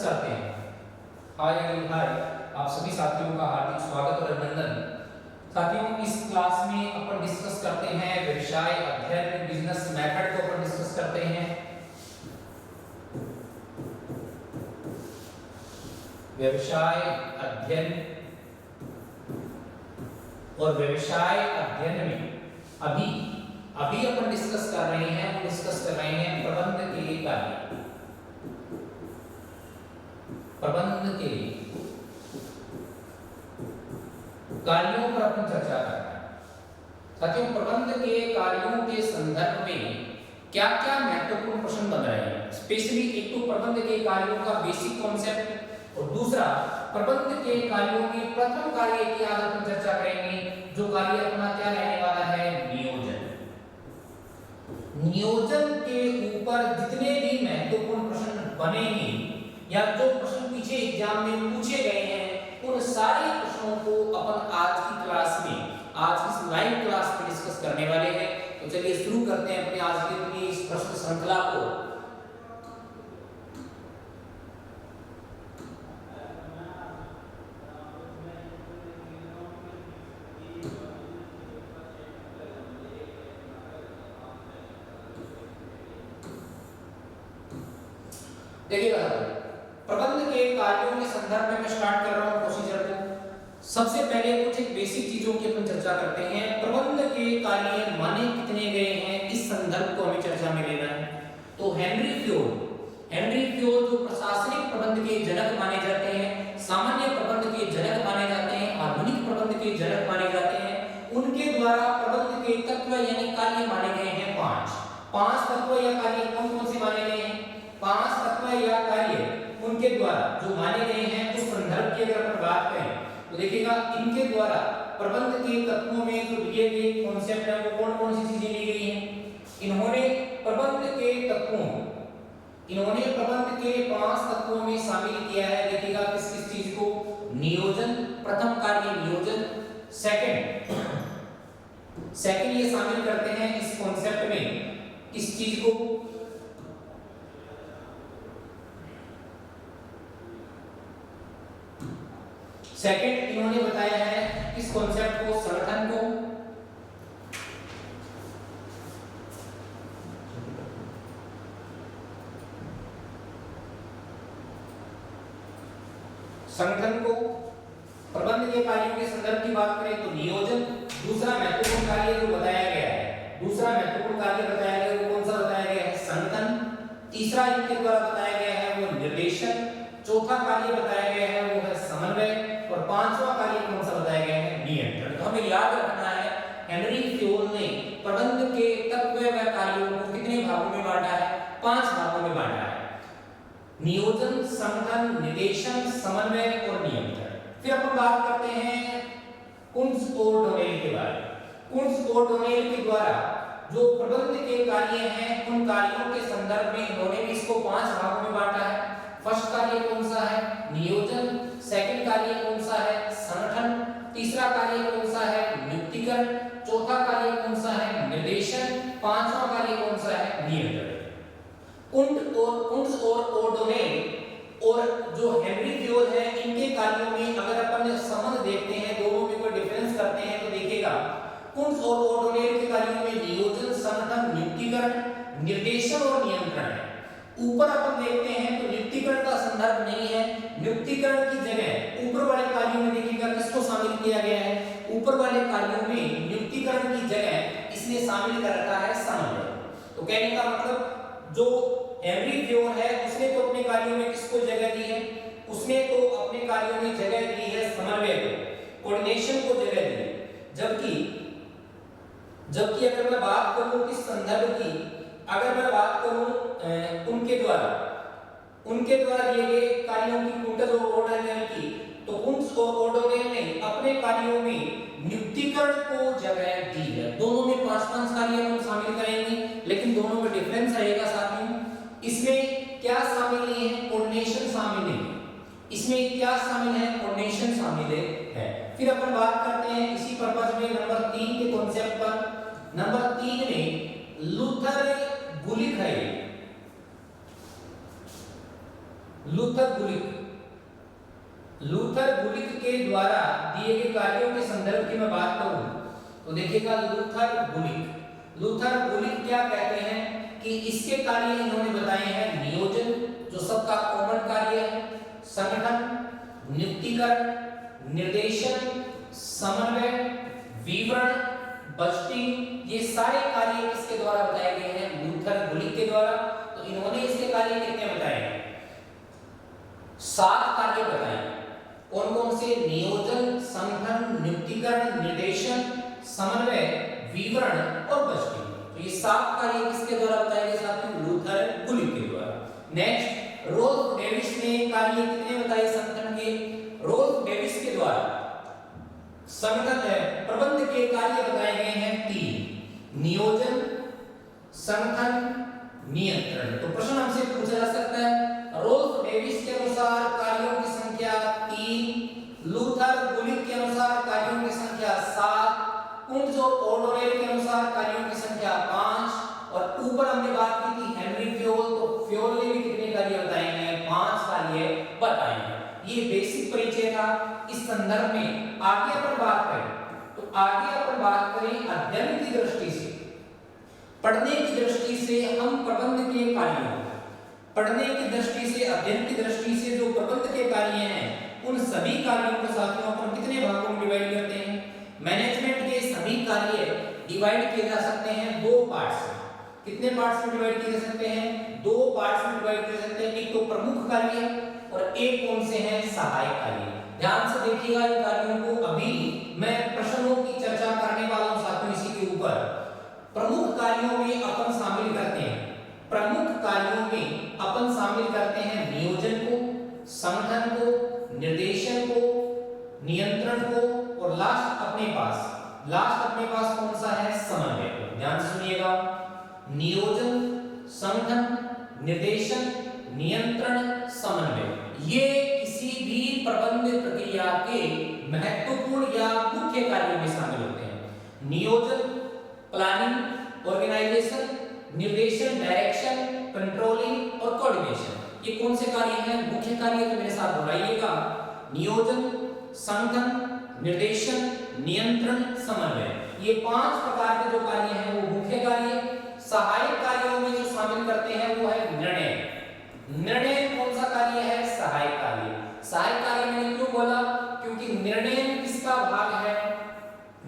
करते हैं। हाय हाय, आप सभी साथियों का हार्दिक स्वागत और अभिनंदन। साथियों, इस क्लास में अपन डिस्कस करते हैं व्यवसाय अध्ययन, बिजनेस मेथड को अपन डिस्कस करते हैं। व्यवसाय अध्ययन और व्यवसाय अध्ययन में अभी अपन डिस्कस कर रहे हैं प्रबंध के कार्य, प्रबंध के कार्यों पर अपन चर्चा कर रहे हैं। साथियों, प्रबंध के कार्यों के संदर्भ में क्या क्या महत्वपूर्ण प्रश्न बन रहे हैं। स्पेशली एक तो प्रबंध के कार्यों का बेसिक कॉन्सेप्ट और दूसरा प्रबंध के कार्यों की प्रथम कार्य की आज अपन चर्चा करेंगे, जो कार्य अपना क्या रहने वाला है, नियोजन। नियोजन के ऊपर जितने भी महत्वपूर्ण प्रश्न बनेंगे या जो प्रश्न पीछे एग्जाम में पूछे गए हैं, उन सारे प्रश्नों को अपन आज की क्लास में, आज की इस लाइव क्लास में डिस्कस करने वाले हैं। तो चलिए शुरू करते हैं अपने आज की अपनी इस प्रश्न श्रृंखला को। देखिएगा, प्रबंध के कार्यों के संदर्भ में मैं स्टार्ट कर रहा हूं प्रोसीजर को। सबसे पहले कुछ एक बेसिक चीजों की अपन चर्चा करते हैं। प्रबंध के कार्य माने कितने गए हैं, इस संदर्भ को हमें चर्चा में लेना है। तो हेनरी फ्योल जो प्रशासनिक प्रबंध के जनक माने जाते हैं, सामान्य प्रबंध के जनक माने जाते हैं, आधुनिक प्रबंध के जनक माने जाते हैं, उनके द्वारा प्रबंध के तत्व यानी कार्य माने गए हैं पांच तत्व या कार्य कौन कौन से माने गए हैं, 5 तत्व या कार्य उनके द्वारा जो माने गए हैं। उस संदर्भ की अगर अपन बात करें तो देखिएगा, इनके द्वारा प्रबंध के तत्वों में जो दिए गए कॉन्सेप्ट है वो कौन कौन सी चीजें ली गई हैं। इन्होंने प्रबंध के 5 तत्वों में शामिल किया है। देखिएगा किस किस चीज को, नियोजन, प्रथम कार्य नियोजन, सेकंड ये शामिल करते हैं इस कॉन्सेप्ट में किस चीज को, सेकंड इन्होंने बताया है किस कॉन्सेप्ट को, संगठन को, प्रबंध के कार्यों के संदर्भ की बात करें तो नियोजन। दूसरा महत्वपूर्ण कार्य जो बताया गया है, वो कौन सा बताया गया है, संगठन। तीसरा इनके द्वारा बताया गया है वो निर्देशन। चौथा कार्य बताया गया है वो है समन्वय और पांचवा कार्य कौन सा बताया गया है, नियंत्रण। तो हमें याद रखना है हेनरी फ्योल ने प्रबंध के तत्व व कार्यों को कितने भागों में बांटा है, 5 भागों में बांटा है, नियोजन, संगठन, निर्देशन, समन्वय और नियंत्रण। फिर अपन बात करते हैं कुंट्ज और डोनेल के बारे में। कुंट्ज और डोनेल के द्वारा जो प्रबंध के कार्य हैं, उन कार्यों के संदर्भ में इन्होंने भी इसको 5 भागों में बांटा है। फर्स्ट कार्य कौन सा है, नियोजन। सेकंड कार्य कौन सा है, संगठन। तीसरा कार्य कौन सा है, नियुक्तिकरण। चौथा कार्य कौन सा है, निर्देशन। पांचवा कार्य कौन सा है, नियंत्रण। कुंट्ज और ओडोनेल और जो हेनरी फ्योल है, इनके कार्यों में अगर अपन संबंध देखते हैं, दोनों में कोई डिफरेंस करते हैं तो देखिएगा कुंट्ज और ओडोनेल के कार्यों में नियोजन, संगठन, नियुक्तिकरण, निर्देशन और नियंत्रण है। ऊपर अपन देखते हैं तो नियुक्तिकरण का संदर्भ नहीं है। नियुक्तिकरण की जगह ऊपर वाले कार्यों में देखिएगा किसको शामिल किया गया है, ऊपर वाले कार्यों में नियुक्तिकरण की जगह इसने शामिल कर रखा है समन्वय। तो कहने का मतलब जो हेनरी फ्योल है उसने तो अपने कार्यों में किसको जगह दी है, उसने तो अपने कार्यों में जगह दी है समन्वय को, कोऑर्डिनेशन को जगह दी है। जबकि अगर मैं बात करूं किस संदर्भ की, अगर मैं बात करूं उनके द्वारा दिए गए कार्यों की, कुंट्ज और ओडोनेल की, तो कुंट्ज और ओडोनेल ने अपने कार्यों में नियुक्तिकरण को जगह दी है। दोनों में 5-5 कार्य हम शामिल करेंगे, लेकिन दोनों में डिफरेंस रहेगा साथियों। इसमें क्या शामिल नहीं है, कोऑर्डिनेशन शामिल नहीं है। इसमें क्या शामिल है, कोऑर्डिनेशन शामिल है। फिर अपन बात करते हैं इसी पर्पस में नंबर 3 के कॉन्सेप्ट पर। नंबर 3 में लूथर गुलिक है, लूथर गुलिक के द्वारा दिए गए कार्यों के संदर्भ की मैं बात करूं तो देखिएगा लूथर गुलिक क्या कहते हैं कि इसके कार्य इन्होंने बताए हैं नियोजन जो सबका कॉमन कार्य है, संगठन, नियुक्तिकरण, निर्देशन, समन्वय, विवरण, बजटिंग, ये सारे कार्य किसके द्वारा बताए गए हैं? लूथर गुलिक के द्वारा। तो इन्होंने इसके कार्य कितने बताए हैं? 7 कार्य बताए। कौन कौन से? नियोजन, संगठन, नियुक्तिकरण, निर्देशन, समन्वय, विवरण और बजटिंग। तो ये 7 कार्य किसके द्वारा बताए गए साथियों? लूथर गुलिक के द्वारा। नेक्स्ट, रोल्फ डेविस ने कार्य कितने बताए संगठन के? रोल्फ डेविस के द्वारा संगठन प्रबंध के कार्य बताए गए हैं 3, नियोजन, संगठन, नियंत्रण। तो प्रश्न हमसे पूछा जा सकता है रोल्फ डेविस के अनुसार कार्यों की संख्या 3, लूथर गुलिक के अनुसार कार्यों की संख्या 7, कुंट्ज और ओर्डोनेल के अनुसार कार्यों की संख्या 5 और ऊपर हमने बात की थी हेनरी फ्योल, तो फ्योल ने भी कितने कार्य बताए हैं? 5 कार्य बताए हैं। ये बेसिक परिचय था। इस संदर्भ में आगे अपन बात करें तो आगे अपन बात करें अध्ययन की दृष्टि से, पढ़ने की दृष्टि से हम प्रबंध के कार्यों, पढ़ने की दृष्टि से, अध्ययन की दृष्टि से जो प्रबंध के कार्य हैं उन सभी कार्यों को साथियों अपन कितने भागों में डिवाइड करते हैं? मैनेजमेंट के सभी कार्य डिवाइड किए जा सकते हैं 2 पार्ट्स में। कितने पार्ट्स में डिवाइड किए जा सकते हैं? 2 पार्ट्स में डिवाइड किए जा सकते हैं। एक तो प्रमुख कार्य और एक कौन से हैं? सहायक कार्य। ध्यान से देखिएगा इन कार्यों को। अभी मैं प्रश्नों की चर्चा करने वाला हूं साथियों इसी के ऊपर। प्रमुख कार्यों में अपन शामिल करते हैं, प्रमुख कार्यों में अपन शामिल करते हैं नियोजन को, संगठन को, निर्देशन को, नियंत्रण को और लास्ट अपने पास कौन सा है? समन्वय को। ध्यान से सुनिएगा, नियोजन, संगठन, निर्देशन, नियंत्रण, समन्वय, ये किसी भी प्रबंध प्रक्रिया के महत्वपूर्ण या मुख्य कार्यों में शामिल होते हैं। नियोजन प्लानिंग, ऑर्गेनाइजेशन, निर्देशन डायरेक्शन, कंट्रोलिंग और कोऑर्डिनेशन, ये कौन से कार्य हैं? मुख्य कार्य। तो मेरे साथ दोहराइएगा, नियोजन, संगठन, निर्देशन, नियंत्रण, समन्वय, ये 5 प्रकार के जो कार्य हैं वो मुख्य कार्य। सहायक कार्यों में जो शामिल करते हैं वो है निर्णय। निर्णय कौन सा कार्य है? सहायक कार्य। सहायक कार्य मैंने क्यों बोला? क्योंकि निर्णय किसका भाग है?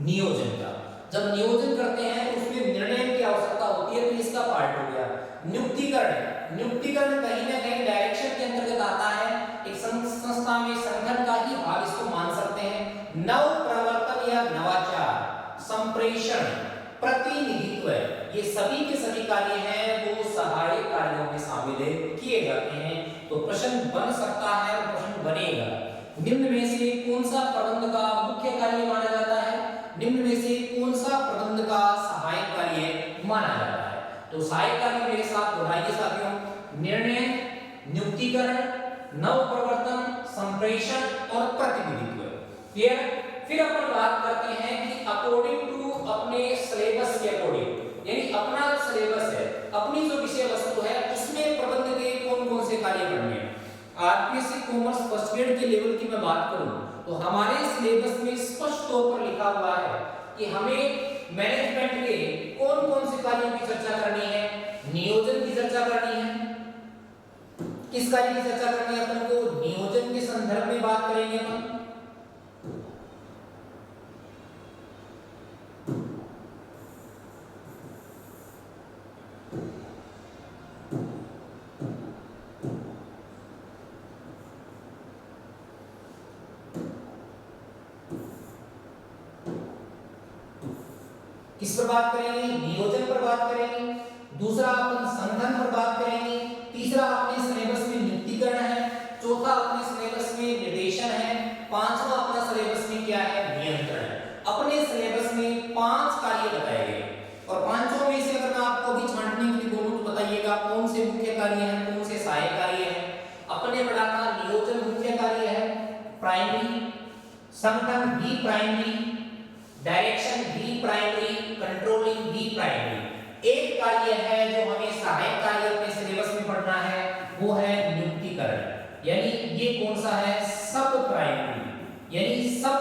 नियोजन का। जब नियोजन करते हैं तो उसमें निर्णय की आवश्यकता होती है, तो इसका पार्ट हो गया। नियुक्तिकरण कहीं ना कहीं डायरेक्शन के अंतर्गत आता है, एक संस्था में संगठन का ही भाग इसको मान सकते हैं। नव प्रवर्तन या नवाचार, संप्रेषण, प्रतिनिधित्व, ये सभी के सभी कार्य हैं वो सहायक कार्यों में शामिल किए जाते हैं। तो प्रश्न बन सकता है और प्रश्न बनेगा, निम्न में से कौन सा प्रबंध का मुख्य कार्य माना जाता है? निम्न में से कौन सा प्रबंध का सहायक कार्य माना जाता है? तो सहायक कार्य मेरे साथ दोहराइए साथियों, निर्णय, नियुक्तिकरण, नव प्रवर्तन, संप्रेषण और प्रतिनिधित्व। क्लियर? फिर अपन बात करते हैं कि अकॉर्डिंग टू अपने सिलेबस के अकॉर्डिंग, यानी अपना सिलेबस है, अपनी जो विषय वस्तु है उसमें प्रबंध के कौन-कौन से कार्य करने हैं। आरपीएससी कॉमर्स फर्स्ट ग्रेड के लेवल की मैं बात करूं तो हमारे सिलेबस में स्पष्ट तौर पर लिखा हुआ है कि हमें मैनेजमेंट के कौन-कौन से कार्यों की चर्चा करनी है? नियोजन की चर्चा करनी है। किस कार्य की चर्चा करनी है? अपन को नियोजन के संदर्भ में बात करेंगे अपन। किस पर बात करेंगे? नियोजन पर बात करेंगे। दूसरा अपन संगठन पर बात करेंगे। तीसरा अपने सिलेबस में नियुक्तिकरण है। चौथा अपने सिलेबस में निर्देशन है। पांचवा अपना सिलेबस में क्या है? नियंत्रण है। अपने सिलेबस में 5 कार्य बताए गए और पांचों में से अगर मैं आपको भी छांटने के लिए बोलूं तो बताइएगा कौन से मुख्य कार्य हैं, कौन से सहायक कार्य हैं। अपने पढ़ा था नियोजन मुख्य कार्य है, प्राइमरी, संगठन भी प्राइमरी, डायरेक्शन भी प्राइमरी, कंट्रोलिंग भी प्राइमरी। एक कार्य है जो हमें सहायक कार्य अपने सिलेबस में पढ़ना है, वो है नियुक्तिकरण। यानी ये कौन सा है, सब प्राइमरी, यानी सब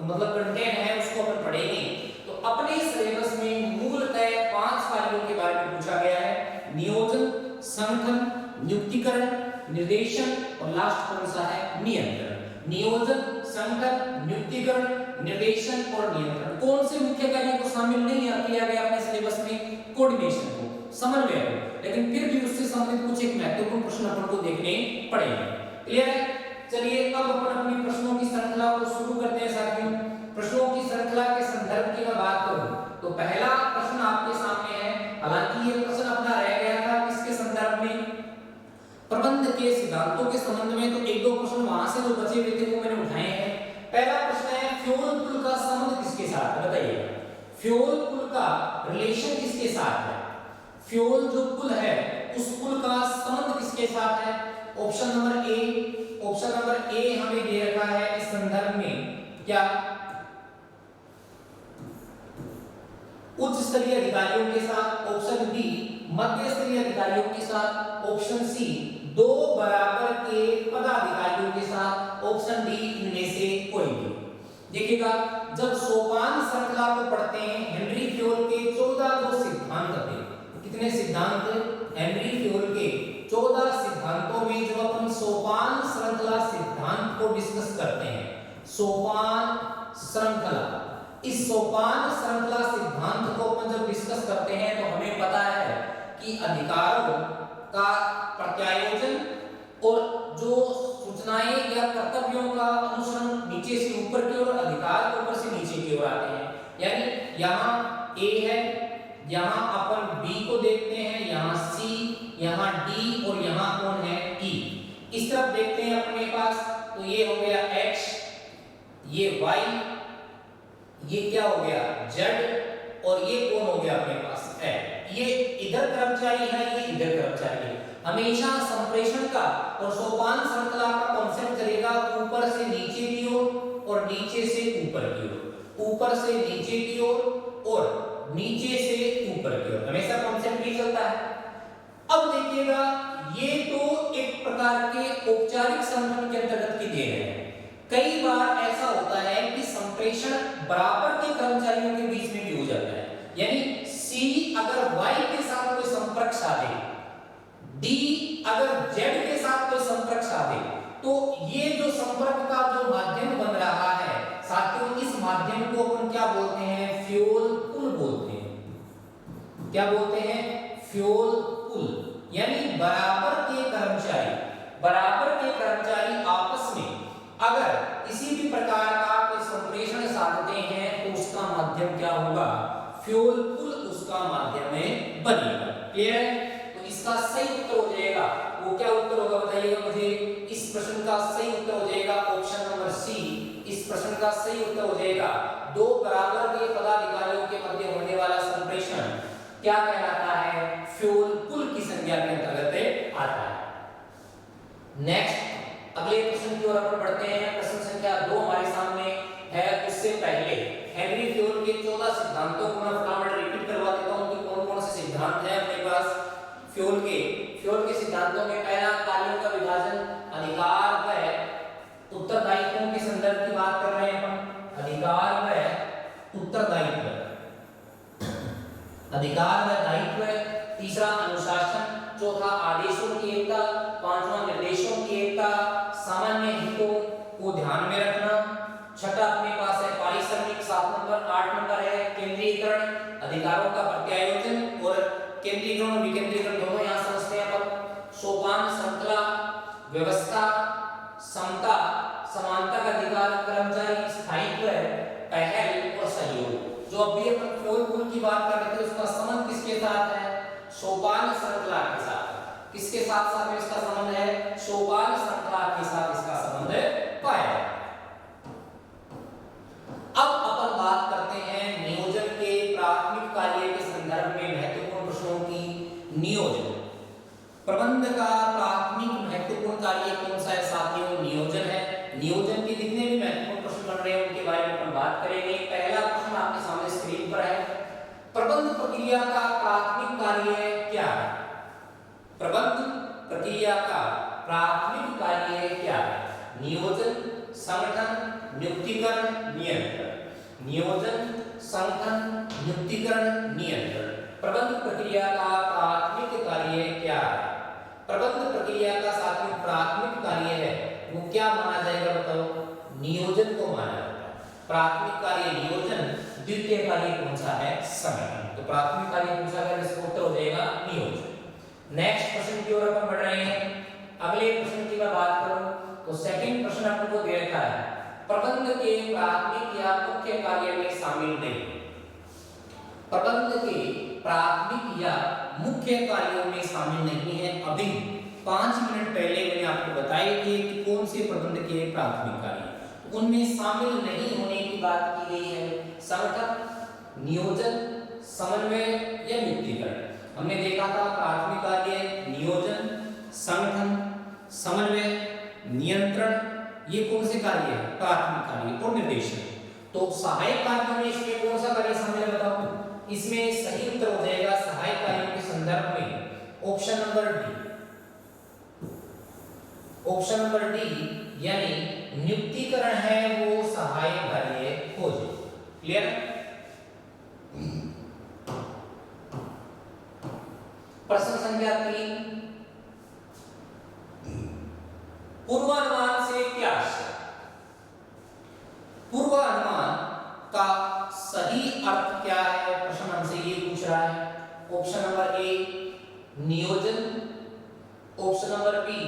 मतलब कंटेंट है उसको अपन पढ़ेंगे। तो अपने सिलेबस में मूलतः 5 कार्यों के बारे में पूछा गया है, नियोजन, संगठन, नियुक्तिकरण, निर्देशन और लास्ट कौन सा है, नियंत्रण। नियोजन, संगठन, नियुक्तिकरण, निर्देशन और नियंत्रण। कौन से मुख्य कार्यों को शामिल नहीं किया गया अपने सिलेबस में, कोऑर्डिनेशन को, समन्वय को, लेकिन फिर भी उससे संबंधित कुछ एक महत्वपूर्ण प्रश्न अपन को देखने पड़ेंगे। क्लियर है? चलिए अब अपन अपनी प्रश्नों की श्रृंखला को शुरू करते हैं साथियों। प्रश्नों की श्रृंखला के संदर्भ की मैं बात करूं तो पहला प्रश्न आपके सामने है, हालांकि ये प्रश्न अपना रह गया था किसके संदर्भ में, प्रबंध के सिद्धांतों के संबंध में। तो एक दो प्रश्न वहां से जो बचे हुए थे वो मैंने उठाए हैं। पहला प्रश्न है, फ्यूल पुल का संबंध किसके साथ है, बताइए। फ्यूल पुल का रिलेशन किसके साथ है, फ्यूल जो पुल है उस पुल का संबंध किसके साथ है। ऑप्शन नंबर ए हमें दे रखा है इस संदर्भ में क्या, उच्च स्तरीय अधिकारियों के साथ। ऑप्शन बी मध्य स्तरीय अधिकारियों के साथ। ऑप्शन सी दो बराबर के पदाधिकारियों के साथ। ऑप्शन डी इनमें से कोई भी। देखिएगा जब सोपान श्रृंखला को पढ़ते हैं, हेनरी फ्योल के 14 जो सिद्धांत थे, कितने सिद्धांत, हेनरी फ्योल के 14 सिद्धांतों में जब अपन सोपान श्रृंखला सिद्धांत को डिस्कस करते हैं, सोपान श्रृंखला, इस सोपान श्रृंखला सिद्धांत को अपन जब डिस्कस करते हैं तो हमें पता है कि अधिकारों का प्रत्यायोजन और जो सूचनाएं या कर्तव्यों का अनुसरण नीचे से ऊपर की ओर, अधिकार ऊपर से नीचे की ओर आते हैं। यानी यहाँ ए है, यहाँ अपन बी को देखते हैं, यहाँ सी, यहाँ डी और यहाँ कौन है, ई। इस तरफ देखते हैं अपने पास तो ये हो गया एक्स, ये वाई, ये क्या हो गया जेड और ये कौन हो गया अपने पास है। ये इधर कर्मचारी है, ये इधर कर्मचारी है। हमेशा संप्रेषण का और सोपान श्रृंखला का कॉन्सेप्ट चलेगा ऊपर से नीचे की ओर और नीचे से ऊपर की ओर, ऊपर से नीचे की ओर और नीचे से ऊपर की ओर, हमेशा कॉन्सेप्ट ही चलता है। अब देखिएगा ये तो एक प्रकार के औपचारिक संगठन के अंतर्गत की देन है। कई बार ऐसा होता है कि संप्रेषण बराबर के कर्मचारियों के बीच में भी हो जाता है। यानी सी अगर वाई के साथ कोई संपर्क साधे, डी अगर जेड के साथ कोई संपर्क साधे, तो ये जो संपर्क का जो माध्यम बन रहा है साथियों, इस माध्यम को अपन क्या बोलते हैं, फ्यूल पुल बोलते हैं। क्या बोलते हैं, फ्यूल पुल। यानी बराबर के कर्मचारी आपस में अगर किसी भी प्रकार का कोई संप्रेषण साधते हैं तो उसका माध्यम क्या होगा, फ्यूल पुल उसका माध्यम में बनेगा। क्लियर है? तो इसका सही उत्तर हो जाएगा, वो क्या उत्तर होगा बताइएगा मुझे। इस प्रश्न का सही उत्तर हो जाएगा ऑप्शन नंबर सी। इस प्रश्न का सही उत्तर हो जाएगा दो बराबर के पदाधिकारियों के मध्य होने वाला संप्रेषण क्या कहलाता है, फ्यूल पुल की संज्ञा के अंतर्गत आता है। नेक्स्ट अगले प्रश्न की ओर अपन बढ़ते हैं। प्रश्न संख्या 2 हमारे सामने है। उससे पहले हेनरी फ्योल के 14 सिद्धांतों को मैं फटाफट रिपीट करवा देता हूं कि कौन कौन से सिद्धांत हैं अपने पास फ्योल के सिद्धांतों में। पहला, कार्यों का विभाजन, अधिकार व उत्तरदायित्वों के संदर्भ की बात कर रहे हैं अपन। अधिकार व उत्तरदायित्व, अधिकार व दायित्व। तीसरा, अनुशासन। चौथा, आदेशों की एकता। पांचवा, निर्देशों की एकता, सामान्य हितों को ध्यान में रखना। छठा अपने पास है पारिश्रमिक, 7 नंबर। 8 नंबर है केंद्रीकरण, अधिकारों का प्रत्यायोजन और केंद्रीकरण और विकेंद्रीकरण दोनों यहाँ समझते हैं अपन। सोपान श्रृंखला व्यवस्था, समता, समानता का अधिकार, कर्मचारी, स्थायित्व, पहल और सहयोग। जो अभी अपन फ्यूल पुल की बात कर रहे थे उसका संबंध किसके साथ है, सोपान श्रृंखला के साथ। किसके साथ साथ में इसका संबंध है, सोपान श्रृंखला के साथ इसका संबंध पाया। अब अपन बात करते हैं नियोजन के प्राथमिक कार्य के संदर्भ में महत्वपूर्ण प्रश्नों की। नियोजन, प्रबंध का प्राथमिक महत्वपूर्ण कार्य कौन सा है साथियों, नियोजन है। नियोजन के जितने भी महत्वपूर्ण प्रश्न बन रहे हैं उनके बारे में अपन बात करेंगे। पहला प्रश्न आपके सामने स्क्रीन पर है, प्रबंध प्रक्रिया का प्राथमिक कार्य क्या है। प्रबंध प्रक्रिया का प्राथमिक संगठन, नियुक्तिकरण, नियंत्रण। नियोजन, संगठन, नियुक्तिकरण, नियंत्रण। प्रबंध प्रक्रिया का प्राथमिक कार्य क्या है? प्रबंध प्रक्रिया का साथियों प्राथमिक कार्य है वो क्या माना जाएगा बताओ? नियोजन को माना जाता है। प्राथमिक कार्य नियोजन, द्वितीय कार्य कौन सा है? संगठन। तो प्राथमिक कार्य पूछा गया, इसका उत्तर हो जाएगा नियोजन। नेक्स्ट प्रश्न की ओर अपन बढ़ रहे हैं। अगले प्रश्न की मैं बात करूं तो सेकंड प्रश्न अपन को दे रखा है, प्रबंध के प्राथमिक या मुख्य कार्य में शामिल नहीं। प्रबंध के प्राथमिक या मुख्य कार्यों में शामिल नहीं है। अभी 5 मिनट पहले मैंने आपको बताया कि कौन से प्रबंध के प्राथमिक कार्य उनमें शामिल नहीं होने की बात की गई है। संगठन, नियोजन, समन्वय या नियुक्तिकरण। हमने देखा था प्राथमिक कार्य नियोजन, संगठन, समन्वय, नियंत्रण, ये कौन से कार्य है? प्राथमिक कार्य और निर्देशन। तो सहायक कार्यों में इसमें कौन सा कार्य शामिल है बताओ? इसमें सही उत्तर हो जाएगा सहायक कार्यों के संदर्भ में option number D. Option number D यानी नियुक्तिकरण है वो सहायक कार्य हो जाए। क्लियर? प्रश्न संख्या 3, पूर्वानुमान से क्या आशय? पूर्वानुमान का सही अर्थ क्या है? प्रश्न हमसे ये पूछ रहा है। ऑप्शन नंबर ए नियोजन, ऑप्शन नंबर बी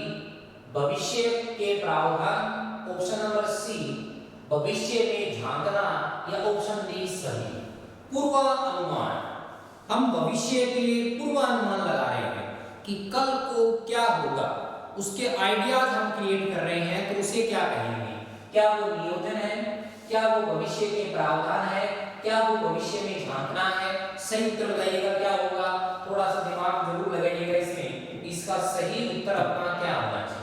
भविष्य के प्रावधान, ऑप्शन नंबर सी भविष्य में झांकना या ऑप्शन डी सही। पूर्वानुमान, हम भविष्य के लिए पूर्वानुमान लगा रहे हैं कि कल को क्या होगा, उसके आइडियाज हम क्रिएट कर रहे हैं, तो उसे क्या कहेंगे? क्या वो नियोजन है? क्या वो भविष्य के प्रावधान है? क्या वो भविष्य में झांकना है? सही उत्तर बताइएगा क्या होगा? थोड़ा सा दिमाग जरूर लगाइएगा इसमें। इसका सही उत्तर अपना क्या होना चाहिए?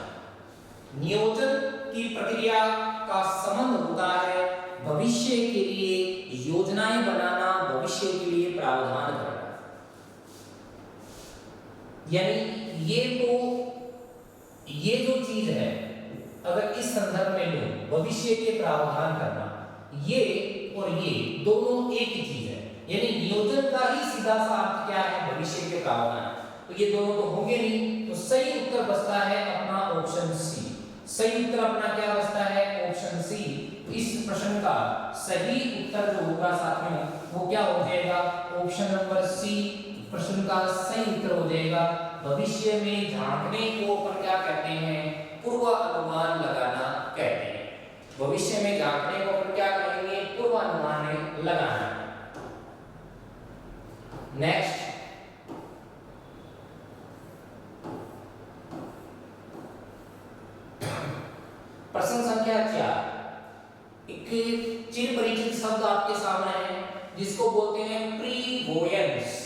नियोजन की प्रक्रिया का संबंध होता है भविष्य के लिए योजनाएं बनाना, भविष्य के लिए प्रावधान करना। यानी ये जो चीज है, अगर इस संदर्भ में लो भविष्य के प्रावधान करना, ये और ये दोनों एक ही चीज है। यानी नियोजन का ही सीधा सा अर्थ क्या है? भविष्य के प्रावधान। तो ये दोनों तो होंगे नहीं, तो सही उत्तर बचता है अपना ऑप्शन सी। सही उत्तर अपना क्या बचता है? Option C. इस प्रश्न का सही उत्तर जो होगा साथियों वो क्या हो जाएगा? ऑप्शन नंबर सी प्रश्न का सही उत्तर हो जाएगा। भविष्य में झांकने को अपन क्या कहते हैं? पूर्वानुमान लगाना कहते हैं। भविष्य में झांकने को अपन क्या कहेंगे? पूर्वानुमान लगाना। नेक्स्ट, प्रश्न संख्या 4। एक चिर परिचित शब्द आपके सामने है जिसको बोलते हैं प्रीवोयंस।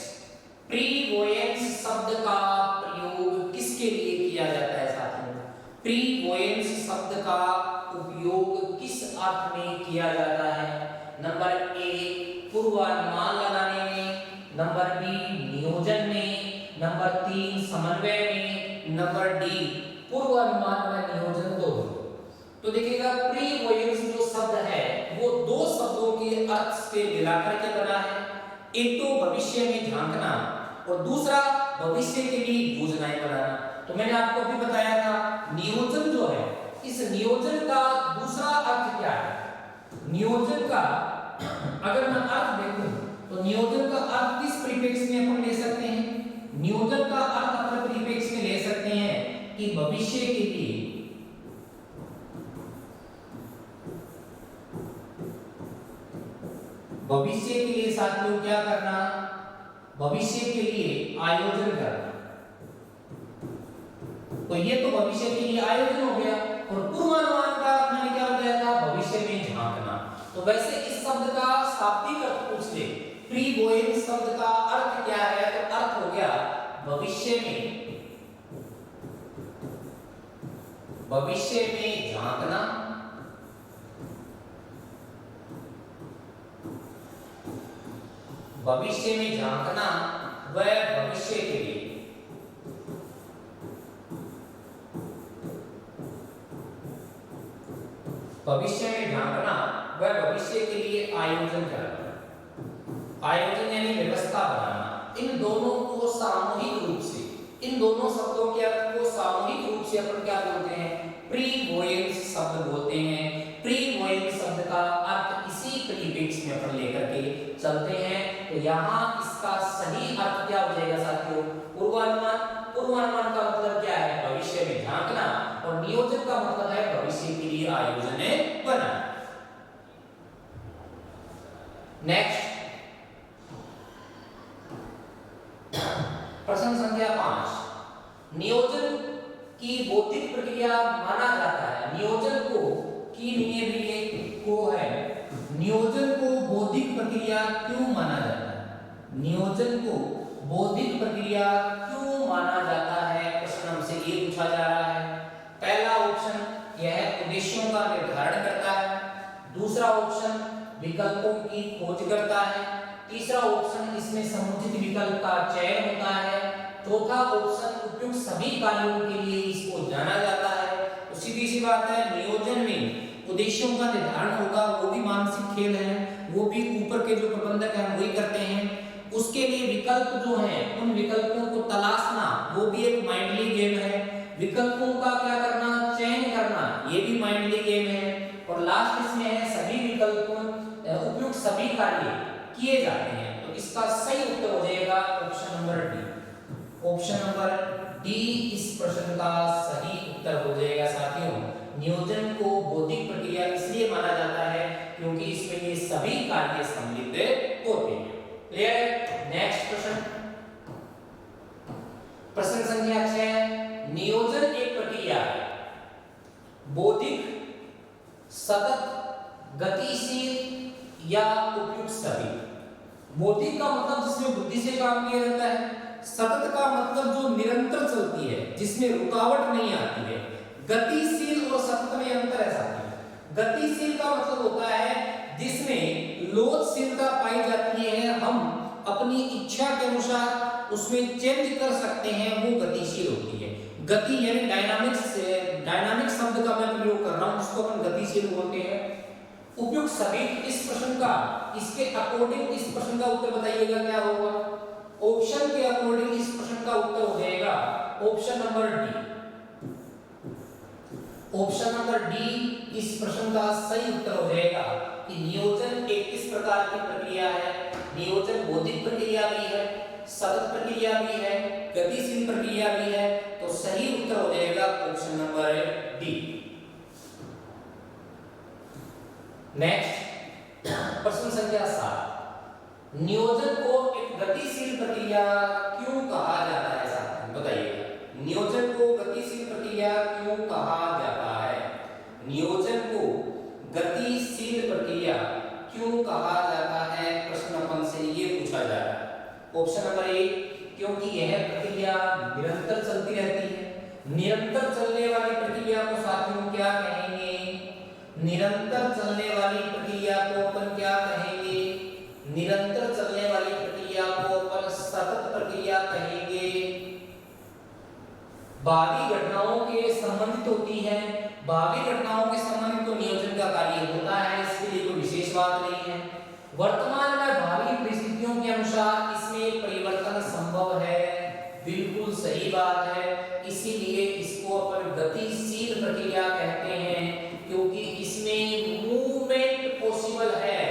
प्रीवोयंस शब्द का प्रयोग किसके लिए किया जाता है साथियों? प्रीवोयंस शब्द का उपयोग किस अर्थ में किया जाता है? नंबर ए पूर्वानुमान लगाने में, नंबर बी नियोजन में, नंबर 3 समन्वय में, नंबर डी पूर्वानुमान व नियोजन दोनों। तो देखिएगा प्रीवोयंस जो शब्द है वो दो शब्दों के अर्थ से मिलाकर के बना है। एक तो भविष्य में झांकना और दूसरा भविष्य के लिए योजनाएं बनाना। तो मैंने आपको अभी बताया था नियोजन जो है, इस नियोजन का दूसरा अर्थ क्या है? नियोजन का अगर मैं अर्थ देखूं तो नियोजन का अर्थ किस प्रीफिक्स में अपन ले सकते हैं? नियोजन का अर्थ अपन प्रीफिक्स में ले सकते हैं कि भविष्य के लिए, भविष्य के लिए साथियों क्या करना? भविष्य के लिए आयोजन करना। तो ये तो भविष्य के लिए आयोजन हो गया। और पूर्वानुमान का मैंने क्या बताया था? भविष्य में झांकना। तो वैसे इस शब्द का शाब्दिक अर्थ पूछ ले, प्रीवोयंस शब्द का अर्थ क्या है? तो अर्थ हो गया भविष्य में, भविष्य में झांकना, भविष्य में झांकना व भविष्य के लिए भविष्य में झांकना व भविष्य के लिए आयोजन करना। आयोजन यानी व्यवस्था बनाना। इन दोनों को सामूहिक रूप से, इन दोनों शब्दों के अर्थ को सामूहिक रूप से अपन क्या बोलते हैं? प्रीवोयंस शब्द बोलते हैं। प्रीवोयंस शब्द का अर्थ इसी प्रीफिक्स में अपन लेकर के चलते हैं। तो यहाँ इसका सही अर्थ क्या हो जाएगा साथियों? पूर्वानुमान। पूर्वानुमान का मतलब क्या है? भविष्य में झांकना। और नियोजन का मतलब है भविष्य के लिए आयोजन बनाना। नेक्स्ट प्रश्न संख्या 5। नियोजन की बौद्धिक प्रक्रिया माना जाता है। नियोजन को की को है, नियोजन को बौद्धिक प्रक्रिया क्यों माना जाता है? नियोजन को बौद्धिक प्रक्रिया क्यों माना जाता है? प्रश्न हमसे ये पूछा जा रहा है। पहला ऑप्शन यह उद्देश्यों का निर्धारण करता है। दूसरा ऑप्शन विकल्पों की खोज करता है। तीसरा ऑप्शन इसमें समुचित विकल्प का चयन होता है। चौथा ऑप्शन उपयुक्त सभी कार्यों के लिए इसको जाना जाता है। तो सीधी सी बात है, नियोजन में उद्देश्यों का निर्धारण होगा, वो भी मानसिक खेल है, वो भी ऊपर के जो प्रबंधक हैं वही करते हैं। उसके लिए विकल्प जो हैं, उन विकल्पों को तलाशना, वो भी एक माइंडली गेम है। विकल्पों का क्या करना? चयन करना, ये भी माइंडली गेम है। और लास्ट इसमें है सभी विकल्पों उपयुक्त सभी कार्य किए जाते हैं। तो इसका सही उत्तर हो जाएगा option number D. Option number D इस प्रश्न का सही उत्तर हो जाएगा साथियों। नियोजन को बौद्धिक प्रक्रिया इसलिए माना जाता है क्योंकि इसमें ये सभी कार्य सम्मिलित होते हैं। क्लियर है? नेक्स्ट प्रश्न, प्रश्न संख्या 6। नियोजन एक प्रक्रिया है, बौद्धिक, सतत, गतिशील या उपयुक्त सभी। बौद्धिक का मतलब जिसमें बुद्धि से काम किया जाता है। सतत का मतलब जो निरंतर चलती है, जिसमें रुकावट नहीं आती है। गतिशील और सतत में अंतर है साथियों। गतिशील का मतलब होता है जिसमें लोचशीलता पाई जाती है, हम अपनी इच्छा के अनुसार उसमें चेंज कर सकते हैं, वो गतिशील होती है। गति यानी डायनामिक्स, डायनामिक शब्द का मैं प्रयोग कर रहा हूं, उसको अपन गतिशील बोलते हैं। उपयुक्त सभी इस प्रश्न का, इसके अकॉर्डिंग इस प्रश्न का उत्तर बताइएगा क्या होगा? ऑप्शन के अकॉर्डिंग इस प्रश्न का उत्तर हो जाएगा option number D. Option number D इस प्रश्न का सही उत्तर हो जाएगा कि नियोजन एक किस प्रकार की प्रक्रिया है? नियोजन बौद्धिक प्रक्रिया भी है, सतत प्रक्रिया भी है, गतिशील प्रक्रिया भी है। तो सही उत्तर हो जाएगा ऑप्शन नंबर डी। नेक्स्ट प्रश्न संख्या 7। नियोजन को एक गतिशील प्रक्रिया क्यों कहा जाता है साथियों? बताइएगा, नियोजन को गतिशील प्रक्रिया क्यों कहा जाता है? नियोजन को गतिशील प्रक्रिया क्यों कहा जाता है? प्रश्न अपन से ये पूछा जा रहा है। ऑप्शन नंबर ए, क्योंकि यह प्रक्रिया निरंतर चलती रहती है। निरंतर चलने वाली प्रक्रिया को साथियों क्या कहेंगे? निरंतर चलने वाली प्रक्रिया को अपन क्या कहेंगे? निरंतर चलने वाली प्रक्रिया को अपन सतत प्रक्रिया कहेंगे। भावी घटनाओं के संबंधित होती है। भावी घटनाओं के संबंधित तो नियोजन का कार्य होता है, इसके लिए कोई विशेष बात नहीं है। वर्तमान में भावी परिस्थितियों के अनुसार इसमें परिवर्तन संभव है, बिल्कुल सही बात है। इसीलिए इसको अपन गतिशील प्रक्रिया कहते हैं, क्योंकि इसमें मूवमेंट पॉसिबल है।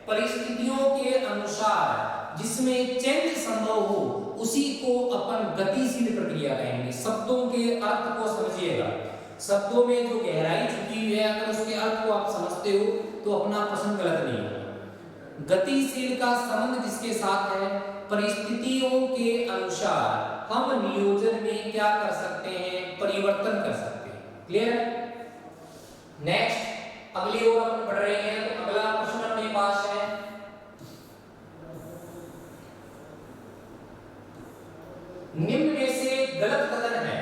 परिस्थितियों के अनुसार जिसमें चेंज संभव हो, उसी को अपन गतिशील प्रक्रिया कहेंगे। शब्दों के अर्थ को समझिएगा, शब्दों में जो गहराई छुपी हुई है, अगर उसके अर्थ को आप समझते हो तो अपना प्रश्न गलत नहीं होगा। गतिशील का संबंध जिसके साथ है, परिस्थितियों के अनुसार हम नियोजन में क्या कर सकते हैं? परिवर्तन कर सकते हैं। क्लियर है? नेक्स्ट अगली ओर अपन बढ़ रहे हैं। तो अगला प्रश्न अपने पास है, निम्न में से गलत कथन है।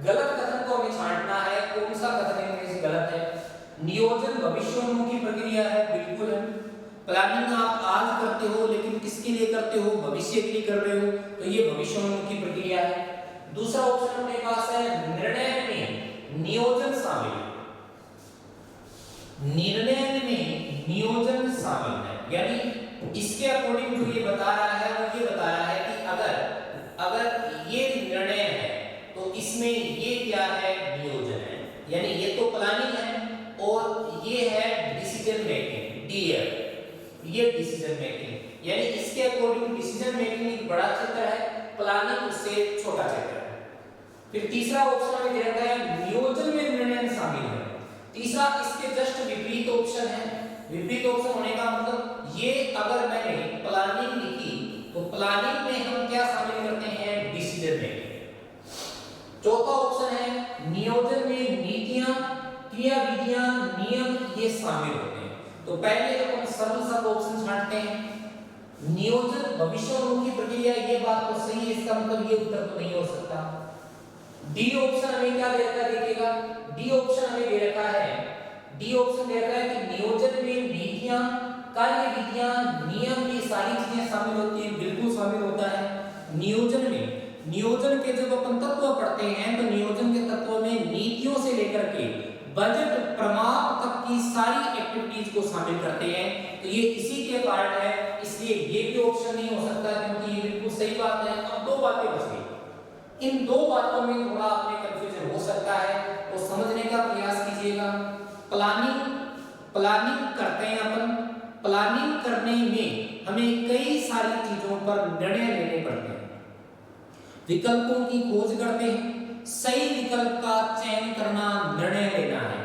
गलत कथन को हमें छांटना है, कौन सा कथन इनमें से गलत है? नियोजन भविष्योन्मुखी प्रक्रिया है, बिल्कुल है। प्लानिंग आप आज करते हो, लेकिन किसके लिए करते हो? भविष्य के लिए कर रहे हो, तो ये भविष्योन्मुखी प्रक्रिया है। दूसरा ऑप्शन अपने पास है, निर्णय में नियोजन शामिल है। निर्णय में नियोजन शामिल है, यानी इसके अकॉर्डिंग जो ये बता रहा है वो ये बता रहा है कि अगर ये निर्णय है तो इसमें ये क्या है, नियोजन है। यानी ये तो प्लानिंग है और ये है डिसीजन मेकिंग, डीएफ, ये डिसीजन मेकिंग। यानी इसके अकॉर्डिंग डिसीजन मेकिंग एक बड़ा क्षेत्र है, प्लानिंग उससे छोटा क्षेत्र है। फिर तीसरा ऑप्शन हमें दे रखा है नियोजन में निर्णय शामिल है। तीसरा इसके जस्ट विपरीत ऑप्शन है। विपरीत ऑप्शन होने का मतलब ये, अगर मैंने प्लानिंग लिखी तो प्लानिंग में हम क्या शामिल करते हैं, डिसीजन मेकिंग। चौथा ऑप्शन है नियोजन में नीतियां, क्रियाविधियां, नियम ये शामिल होते हैं। तो पहले अपन सरल सब ऑप्शन छांटते हैं। नियोजन भविष्योन्मुखी प्रक्रिया, ये बात तो सही है, इसका मतलब ये उत्तर तो नहीं हो सकता। डी ऑप्शन हमें क्या दे रखा है, देखिएगा डी ऑप्शन हमें दे रखा है, डी ऑप्शन दे रखा है कि नियोजन में नीतियां, कार्यविधियां, नियम ये सारी चीजें शामिल होती हैं। बिल्कुल शामिल होता है। नियोजन में, नियोजन के जब अपन तत्व पढ़ते हैं तो नियोजन के तत्व में नीतियों से लेकर के बजट प्रमाप तक की सारी एक्टिविटीज को शामिल करते हैं। तो ये इसी के पार्ट है, इसलिए ये भी ऑप्शन नहीं हो सकता क्योंकि ये बिल्कुल सही बात है। अब दो बातें बच गई, इन दो बातों में थोड़ा आपने कंफ्यूजन हो सकता है, तो समझने का प्रयास कीजिएगा। प्लानिंग करते हैं अपन, प्लानिंग करने में हमें कई सारी चीजों पर निर्णय लेने पड़ते हैं। विकल्पों की खोज करते हैं, सही विकल्प का चयन करना, निर्णय लेना है,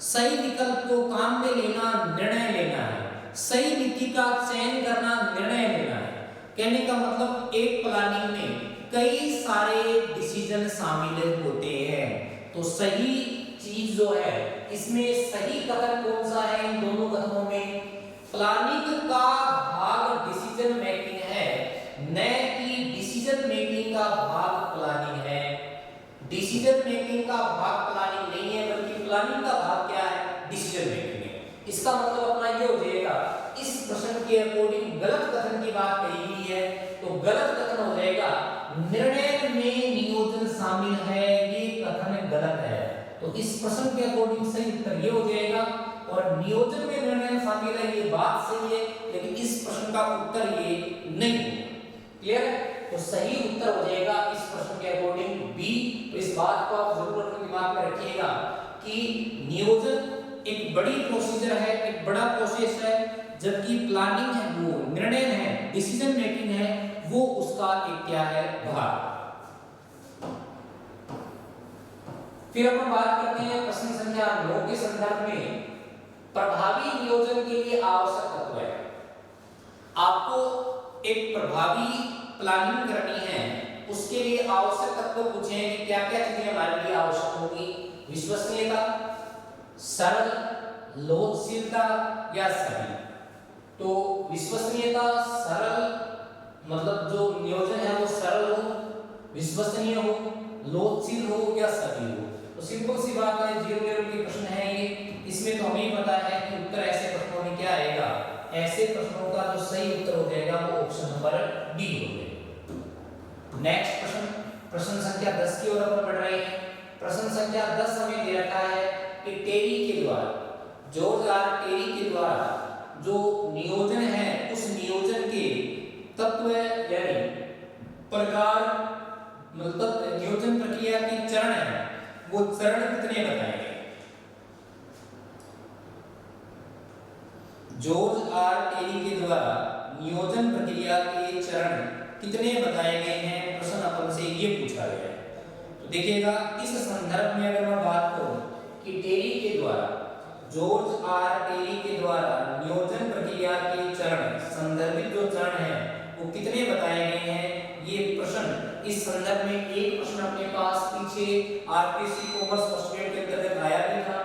सही विकल्प को काम में लेना, निर्णय लेना है, सही नीति का चयन करना, निर्णय लेना है। कहने का मतलब एक प्लानिंग में कई सारे डिसीजन शामिल होते हैं। तो सही चीज जो है इसमें सही कथन कौन सा है, इन दोनों कथनों में प्लानिंग का भाग डिसीजन मेकिंग है, न कि डिसीजन मेकिंग का भाग प्लानिंग है। डिसीजन मेकिंग का भाग प्लानिंग नहीं है, बल्कि प्लानिंग का भाग क्या है, डिसीजन मेकिंग है। इसका मतलब अपना ये हो जाएगा, इस प्रश्न के अकॉर्डिंग गलत कथन की बात कही गई है, तो गलत कथन हो जाएगा निर्णय में नियोजन शामिल है, ये कथन गलत है। तो इस प्रश्न के अकॉर्डिंग सही उत्तर ये हो जाएगा, और नियोजन में निर्णय शामिल है ये बात सही है, लेकिन इस प्रश्न का उत्तर ये नहीं है। क्लियर है? तो सही उत्तर हो जाएगा इस प्रश्न के अकॉर्डिंग बी। तो इस बात को आप जरूर अपने दिमाग में रखिएगा कि नियोजन एक बड़ी प्रोसीजर है, एक बड़ा प्रोसेस है, जबकि प्लानिंग है वो निर्णय है, डिसीजन मेकिंग है वो उसका एक क्या है, भाग। फिर अपन बात करते हैं प्रश्न संख्या 9 के संदर्भ में, प्रभावी नियोजन के लिए आवश्यक तत्व है। आपको एक प्रभावी प्लानिंग करनी है, उसके लिए आवश्यक तत्व पूछे हैं कि क्या क्या चीजें हमारे लिए आवश्यक होगी। विश्वसनीयता, सरल, लोचशीलता या सही। तो विश्वसनीयता, सरल मतलब जो नियोजन है वो सरल हो, विश्वसनीय हो, लोचशील हो या सही हो। तो सिंपल सी बात है, 0 लेवल के प्रश्न है ये, इसमें तो हमें पता है कि उत्तर ऐसे प्रश्नों में क्या आएगा, ऐसे प्रश्नों का जो सही उत्तर हो जाएगा वो ऑप्शन नंबर डी हो जाएगा। नेक्स्ट प्रश्न, प्रश्न संख्या 10 की ओर अपन बढ़ रहे हैं। प्रश्न संख्या 10 हमें दे रखा है कि टेरी के द्वारा, जॉर्ज आर टेरी के द्वारा जो नियोजन है उस नियोजन के तत्व यानी प्रकार, मतलब नियोजन प्रक्रिया के चरण है, वो चरण कितने बताए गए। जॉर्ज आर टेरी के द्वारा नियोजन प्रक्रिया के चरण कितने बताए गए हैं, प्रश्न अपन से ये पूछा गया है। तो देखिएगा इस संदर्भ में अगर मैं बात करूं कि टेरी के द्वारा, जॉर्ज आर टेरी के द्वारा नियोजन प्रक्रिया के चरण, संदर्भित जो चरण है वो कितने बताए गए हैं, ये प्रश्न इस संदर्भ में एक प्रश्न अपने पास पीछे आरपीसी कॉमर्स फर्स्ट ग्रेड के अंतर्गत आया भी था।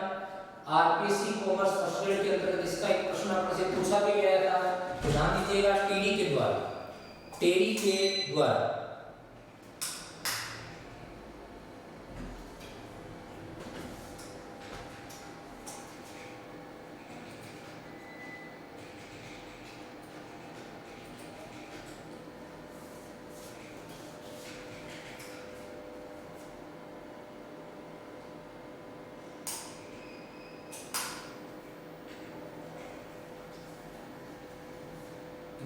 आरपीसी कॉमर्स फर्स्ट ग्रेड के अंतर्गत इसका एक प्रश्न आपसे से पूछा भी गया था। ध्यान दीजिएगा, टेरी के द्वारा, टेरी के द्वारा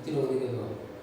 चलो देखिए तो